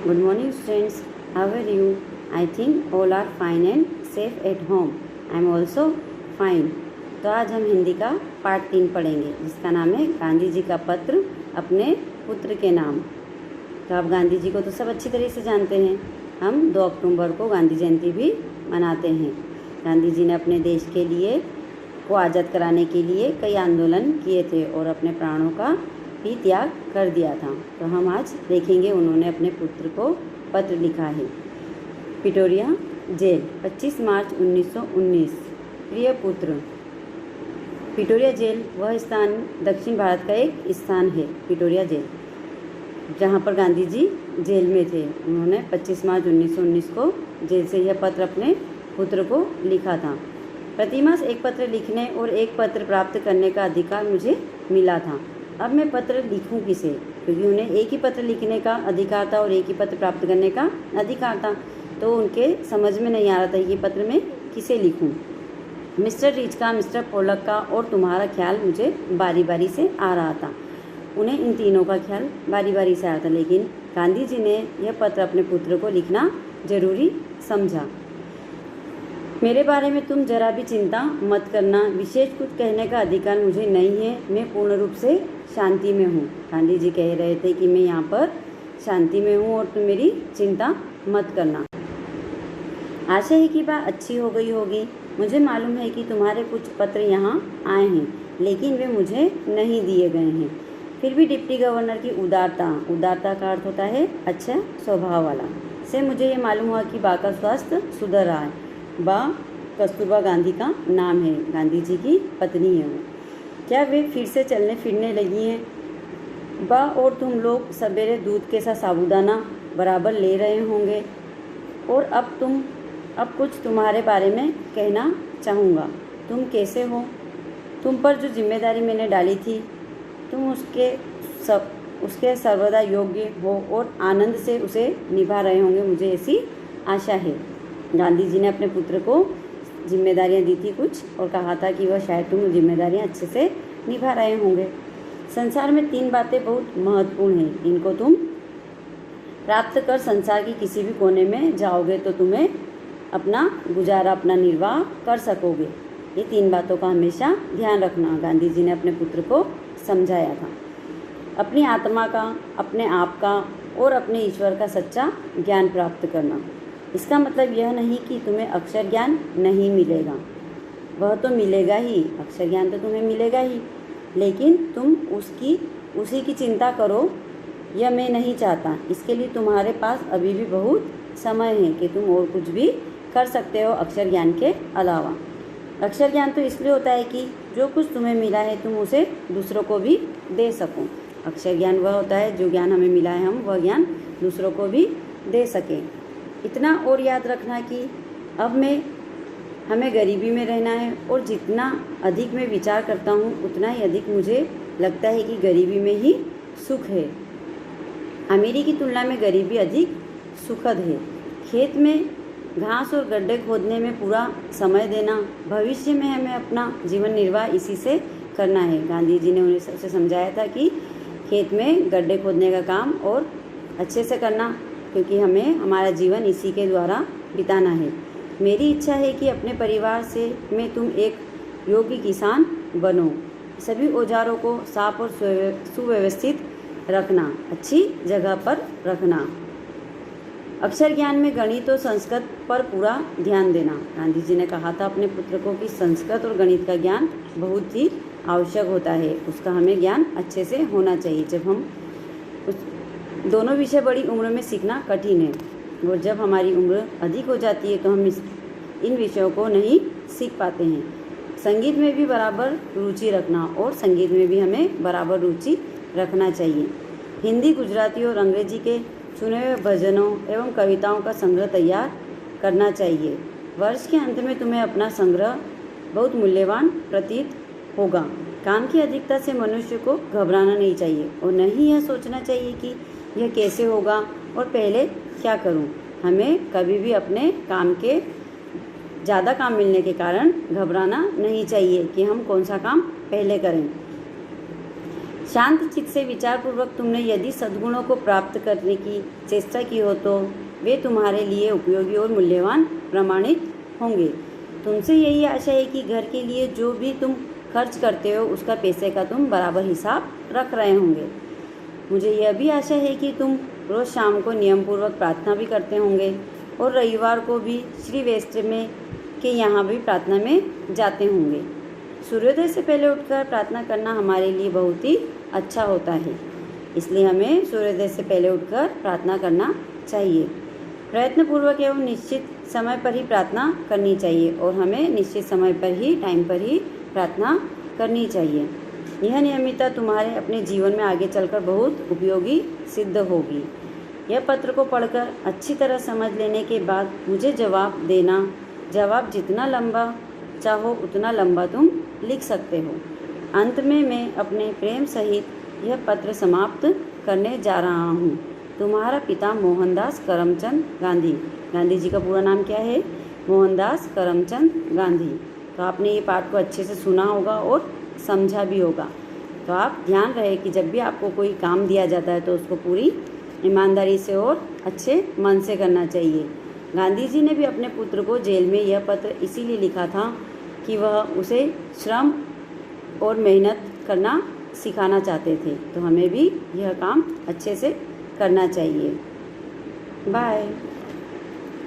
Good morning students, how are you? I think all are fine and safe at home. I am also fine. तो आज हम हिंदी का part 3 पढ़ेंगे जिसका नाम है गांधी जी का पत्र अपने पुत्र के नाम। तो आप गांधी जी को तो सब अच्छी तरह से जानते हैं। हम 2 अक्टूबर को गांधी जयंती भी मनाते हैं। गांधी जी ने अपने देश के लिए को आज़ाद कराने के लिए कई आंदोलन किए थे और अपने प्राणों का भी त्याग कर दिया था। तो हम आज देखेंगे उन्होंने अपने पुत्र को पत्र लिखा है। पिटोरिया जेल 25 मार्च 1919। प्रिय पुत्र, पिटोरिया जेल वह स्थान दक्षिण भारत का एक स्थान है, पिटोरिया जेल, जहाँ पर गांधी जी जेल में थे। उन्होंने 25 मार्च 1919 को जेल से यह पत्र अपने पुत्र को लिखा था। प्रतिमास एक पत्र लिखने और एक पत्र प्राप्त करने का अधिकार मुझे मिला था। अब मैं पत्र लिखूं किसे, क्योंकि उन्हें एक ही पत्र लिखने का अधिकार था और एक ही पत्र प्राप्त करने का अधिकार था। तो उनके समझ में नहीं आ रहा था कि पत्र में किसे लिखूं। मिस्टर रिच का, मिस्टर पोलक का और तुम्हारा ख्याल मुझे बारी बारी से आ रहा था। उन्हें इन तीनों का ख्याल बारी बारी से आया था, लेकिन गांधी जी ने यह पत्र अपने पुत्र को लिखना जरूरी समझा। मेरे बारे में तुम जरा भी चिंता मत करना, विशेष कुछ कहने का अधिकार मुझे नहीं है, मैं पूर्ण रूप से शांति में हूँ। गांधी जी कह रहे थे कि मैं यहाँ पर शांति में हूँ और तुम मेरी चिंता मत करना। आशा है कि बात अच्छी हो गई होगी। मुझे मालूम है कि तुम्हारे कुछ पत्र यहाँ आए हैं, लेकिन वे मुझे नहीं दिए गए हैं। फिर भी डिप्टी गवर्नर की उदारता का अर्थ होता है अच्छा स्वभाव वाला, से मुझे ये मालूम हुआ कि बा का स्वास्थ्य सुधर रहा है। बा कस्तूरबा गांधी का नाम है, गांधी जी की पत्नी है वो। क्या वे फिर से चलने फिरने लगी हैं? बा और तुम लोग सवेरे दूध के साथ साबूदाना बराबर ले रहे होंगे। और अब कुछ तुम्हारे बारे में कहना चाहूँगा। तुम कैसे हो? तुम पर जो जिम्मेदारी मैंने डाली थी, तुम उसके सर्वदा योग्य हो और आनंद से उसे निभा रहे होंगे, मुझे ऐसी आशा है। गांधी जी ने अपने पुत्र को जिम्मेदारियां दी थी कुछ और कहा था कि वह शायद तुम जिम्मेदारियां अच्छे से निभा रहे होंगे। संसार में 3 बातें बहुत महत्वपूर्ण हैं, इनको तुम प्राप्त कर संसार की किसी भी कोने में जाओगे तो तुम्हें अपना गुजारा, अपना निर्वाह कर सकोगे। ये 3 बातों का हमेशा ध्यान रखना, गांधी जी ने अपने पुत्र को समझाया था। अपनी आत्मा का, अपने आप का और अपने ईश्वर का सच्चा ज्ञान प्राप्त करना। इसका मतलब यह नहीं कि तुम्हें अक्षर ज्ञान नहीं मिलेगा, वह तो मिलेगा ही, अक्षर ज्ञान तो तुम्हें मिलेगा ही, लेकिन तुम उसी की चिंता करो, यह मैं नहीं चाहता। इसके लिए तुम्हारे पास अभी भी बहुत समय है कि तुम और कुछ भी कर सकते हो अक्षर ज्ञान के अलावा। अक्षर ज्ञान तो इसलिए होता है कि जो कुछ तुम्हें मिला है तुम उसे दूसरों को भी दे सको। अक्षर ज्ञान वह होता है जो ज्ञान हमें मिला है हम वह ज्ञान दूसरों को भी दे सकें। इतना और याद रखना कि अब हमें गरीबी में रहना है और जितना अधिक मैं विचार करता हूँ उतना ही अधिक मुझे लगता है कि गरीबी में ही सुख है। अमीरी की तुलना में गरीबी अधिक सुखद है। खेत में घास और गड्ढे खोदने में पूरा समय देना, भविष्य में हमें अपना जीवन निर्वाह इसी से करना है। गांधी जी ने उन्हें सबसे समझाया था कि खेत में गड्ढे खोदने का काम और अच्छे से करना, क्योंकि हमें हमारा जीवन इसी के द्वारा बिताना है। मेरी इच्छा है कि अपने परिवार से मैं तुम एक योग्य किसान बनो। सभी औजारों को साफ और सुव्यवस्थित रखना, अच्छी जगह पर रखना। अक्षर ज्ञान में गणित और संस्कृत पर पूरा ध्यान देना। गांधी जी ने कहा था अपने पुत्र को कि संस्कृत और गणित का ज्ञान बहुत ही आवश्यक होता है, उसका हमें ज्ञान अच्छे से होना चाहिए। जब हम दोनों विषय बड़ी उम्र में सीखना कठिन है और जब हमारी उम्र अधिक हो जाती है तो हम इन विषयों को नहीं सीख पाते हैं। संगीत में भी बराबर रुचि रखना और संगीत में भी हमें बराबर रुचि रखना चाहिए। हिंदी, गुजराती और अंग्रेजी के चुने हुए भजनों एवं कविताओं का संग्रह तैयार करना चाहिए। वर्ष के अंत में तुम्हें अपना संग्रह बहुत मूल्यवान प्रतीत होगा। काम की अधिकता से मनुष्य को घबराना नहीं चाहिए और नहीं यह सोचना चाहिए कि यह कैसे होगा और पहले क्या करूं। हमें कभी भी अपने काम के ज़्यादा काम मिलने के कारण घबराना नहीं चाहिए कि हम कौन सा काम पहले करें। शांत चित्त से विचारपूर्वक तुमने यदि सद्गुणों को प्राप्त करने की चेष्टा की हो तो वे तुम्हारे लिए उपयोगी और मूल्यवान प्रमाणित होंगे। तुमसे यही आशा है कि घर के लिए जो भी तुम खर्च करते हो उसका पैसे का तुम बराबर हिसाब रख रहे होंगे। मुझे यह भी आशा है कि तुम रोज़ शाम को नियमपूर्वक प्रार्थना भी करते होंगे और रविवार को भी श्री वेस्ट में के यहाँ भी प्रार्थना में जाते होंगे। सूर्योदय से पहले उठकर प्रार्थना करना हमारे लिए बहुत ही अच्छा होता है, इसलिए हमें सूर्योदय से पहले उठकर प्रार्थना करना चाहिए। प्रयत्नपूर्वक एवं निश्चित समय पर ही प्रार्थना करनी चाहिए और हमें निश्चित समय पर ही टाइम पर ही प्रार्थना करनी चाहिए। यह नियमितता तुम्हारे अपने जीवन में आगे चलकर बहुत उपयोगी सिद्ध होगी। यह पत्र को पढ़कर अच्छी तरह समझ लेने के बाद मुझे जवाब देना। जवाब जितना लंबा चाहो उतना लंबा तुम लिख सकते हो। अंत में मैं अपने प्रेम सहित यह पत्र समाप्त करने जा रहा हूँ। तुम्हारा पिता मोहनदास करमचंद गांधी। गांधी जी का पूरा नाम क्या है? मोहनदास करमचंद गांधी। तो आपने ये पाठ को अच्छे से सुना होगा और समझा भी होगा। तो आप ध्यान रहे कि जब भी आपको कोई काम दिया जाता है तो उसको पूरी ईमानदारी से और अच्छे मन से करना चाहिए। गांधी जी ने भी अपने पुत्र को जेल में यह पत्र इसीलिए लिखा था कि वह उसे श्रम और मेहनत करना सिखाना चाहते थे। तो हमें भी यह काम अच्छे से करना चाहिए। बाय।